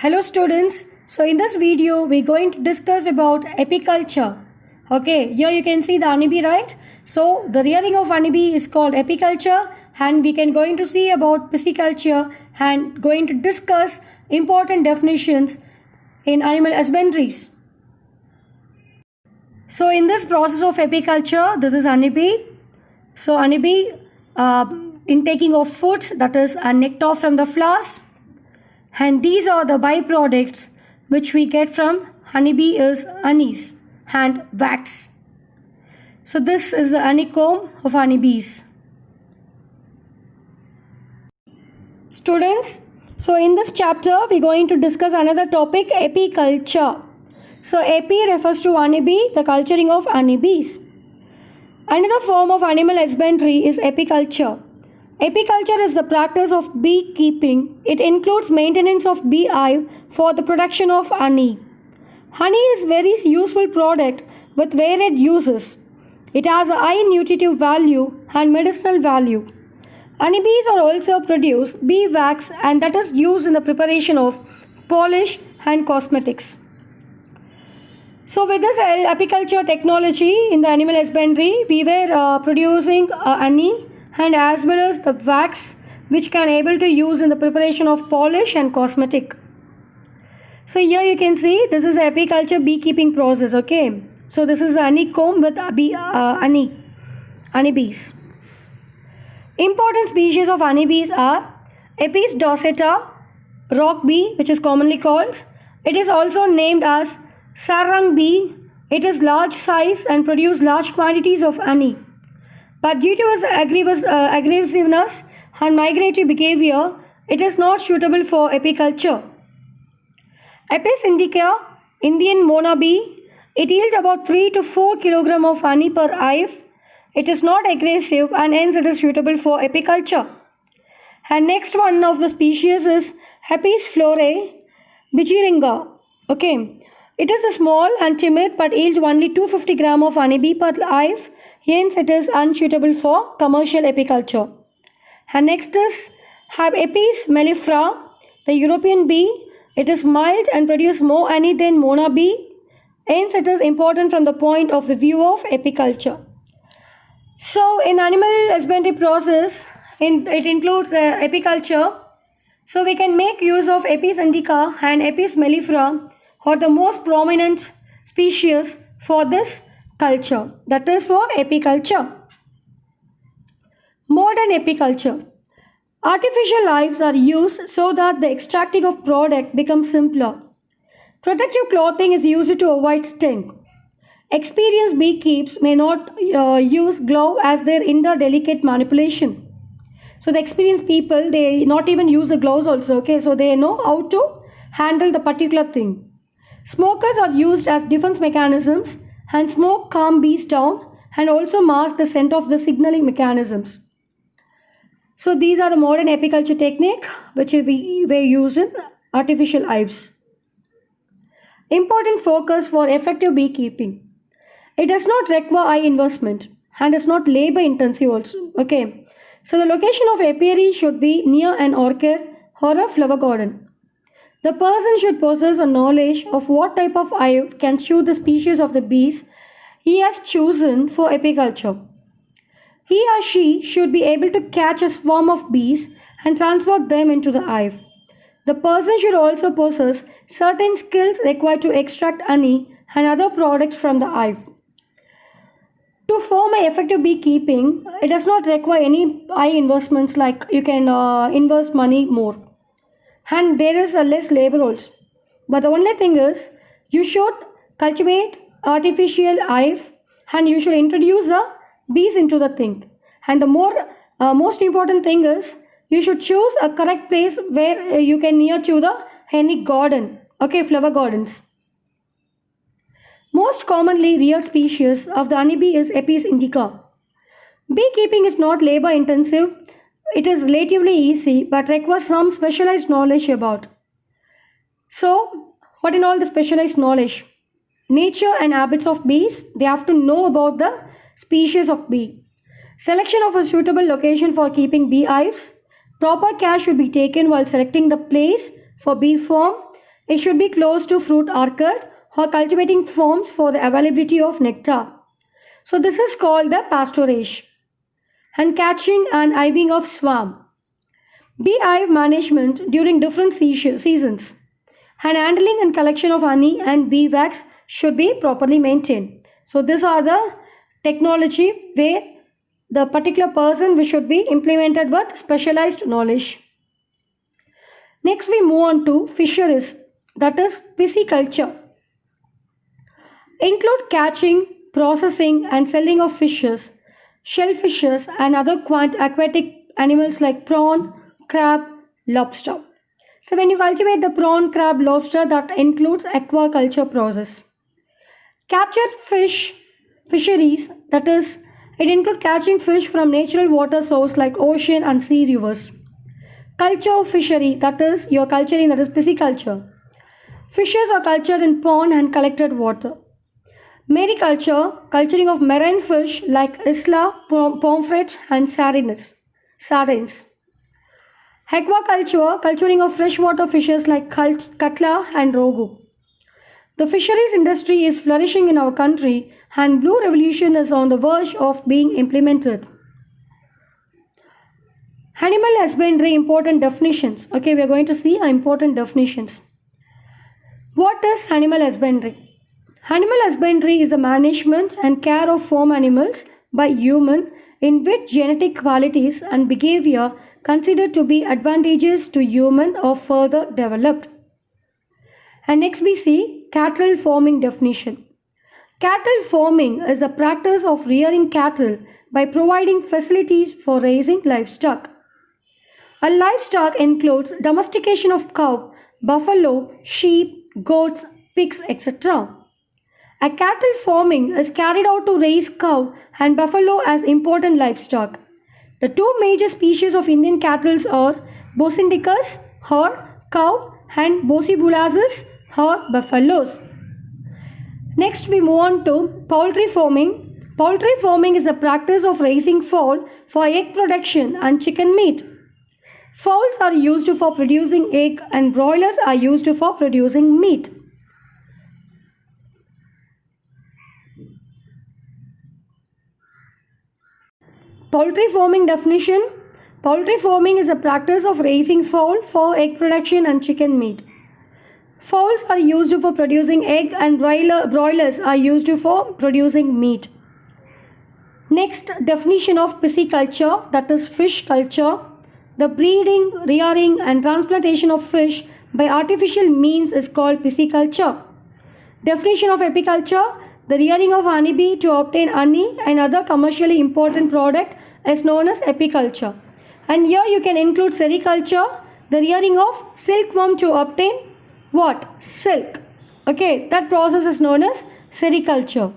Hello students, so in this video we're going to discuss about apiculture. Okay, here you can see the honeybee, right? So the rearing of honeybee is called apiculture, and we can going to see about pisciculture and going to discuss important definitions in animal husbandries. So in this process of apiculture, this is honeybee. So honeybee intaking of foods, that is nectar from the flowers. And these are the byproducts which we get from honeybee is honey and wax. So this is the honeycomb of honeybees. Students, so in this chapter we are going to discuss another topic, apiculture. So api refers to honeybee, the culturing of honeybees. Another form of animal husbandry is apiculture. Apiculture is the practice of beekeeping. It includes maintenance of beehive for the production of honey. Honey is a very useful product with varied uses. It has a high nutritive value and medicinal value. Honeybees are also produce bee wax, and that is used in the preparation of polish and cosmetics. So with this apiculture technology in the animal husbandry, we were producing honey and as well as the wax which can able to use in the preparation of polish and cosmetic. So here you can see this is the apiculture beekeeping process. Okay, so this is the honeycomb with honeybees. Important species of honeybees are Apis dorsata, rock bee, which is commonly called. It is also named as sarang bee. It is large size and produce large quantities of honey. But due to its aggressiveness and migratory behavior, it is not suitable for apiculture. Apis indica, Indian mona bee, it yields about 3 to 4 kg of honey per hive. It is not aggressive and hence it is suitable for apiculture. And next one of the species is Apis florae bichiringa. Okay. It is a small and timid but yields only 250 gram of honeybee per hive. Hence it is unsuitable for commercial apiculture. And next is Apis mellifera, the European bee. It is mild and produces more honey than mona bee. Hence it is important from the point of the view of apiculture. So in animal husbandry process, it includes apiculture. So we can make use of Apis indica and Apis mellifera, or the most prominent species for this culture, that is for apiculture. Modern apiculture. Artificial hives are used so that the extracting of product becomes simpler. Protective clothing is used to avoid sting. Experienced beekeepers may not use glove as they hinder delicate manipulation. So the experienced people, they not even use the gloves also. Okay, so they know how to handle the particular thing. Smokers are used as defense mechanisms, and smoke calm bees down and also mask the scent of the signaling mechanisms. So these are the modern apiculture technique which we use in artificial hives. Important focus for effective beekeeping. It does not require high investment and is not labor intensive also. Okay, so the location of apiary should be near an orchard or a flower garden. The person should possess a knowledge of what type of hive can suit the species of the bees he has chosen for apiculture. He or she should be able to catch a swarm of bees and transport them into the hive. The person should also possess certain skills required to extract honey and other products from the hive. To form an effective beekeeping, it does not require any high investments, like you can invest money more. And there is a less labor also. But the only thing is, you should cultivate artificial hive and you should introduce the bees into the thing. And the most important thing is, you should choose a correct place where you can near to the any garden. Okay, flower gardens. Most commonly reared species of the honeybee is Apis indica. Beekeeping is not labor intensive. It is relatively easy but requires some specialized knowledge about. So, what in all the specialized knowledge? Nature and habits of bees. They have to know about the species of bee. Selection of a suitable location for keeping beehives. Proper care should be taken while selecting the place for bee farm. It should be close to fruit orchard or cultivating farms for the availability of nectar. So this is called the pasturage. And catching and hiving of swarm. Beehive management during different seasons. And handling and collection of honey and bee wax should be properly maintained. So these are the technology where the particular person should be implemented with specialized knowledge. Next we move on to fisheries, that is pisciculture. Include catching, processing and selling of fishes, shellfishes and other aquatic animals like prawn, crab, lobster. So when you cultivate the prawn, crab, lobster, that includes aquaculture process. Capture fisheries, that is, it includes catching fish from natural water source like ocean and sea rivers. Culture fishery, that is, you are culturing, that is pisciculture. Fishes are cultured in pond and collected water. Mariculture, culturing of marine fish like isla, pomfret and sardines. Aquaculture, culturing of freshwater fishes like katla and rogu. The fisheries industry is flourishing in our country and Blue Revolution is on the verge of being implemented. Animal husbandry important definitions. Okay, we are going to see important definitions. What is animal husbandry? Animal husbandry is the management and care of farm animals by human in which genetic qualities and behavior considered to be advantageous to human are further developed. And next we see cattle farming definition. Cattle farming is the practice of rearing cattle by providing facilities for raising livestock. A livestock includes domestication of cow, buffalo, sheep, goats, pigs, etc. A cattle farming is carried out to raise cow and buffalo as important livestock. The two major species of Indian cattle are Bosindicus or cow and Bosibulasis or buffaloes. Next we move on to poultry farming. Poultry farming is the practice of raising fowl for egg production and chicken meat. Fowls are used for producing egg and broilers are used for producing meat. Poultry farming definition. Poultry farming is the practice of raising fowl for egg production and chicken meat. Fowls are used for producing egg and broilers are used for producing meat. Next definition of pisciculture, that is fish culture. The breeding, rearing and transplantation of fish by artificial means is called pisciculture. Definition of apiculture. The rearing of honeybee to obtain honey and other commercially important product is known as apiculture. And here you can include sericulture, the rearing of silkworm to obtain what? Silk. Okay, that process is known as sericulture.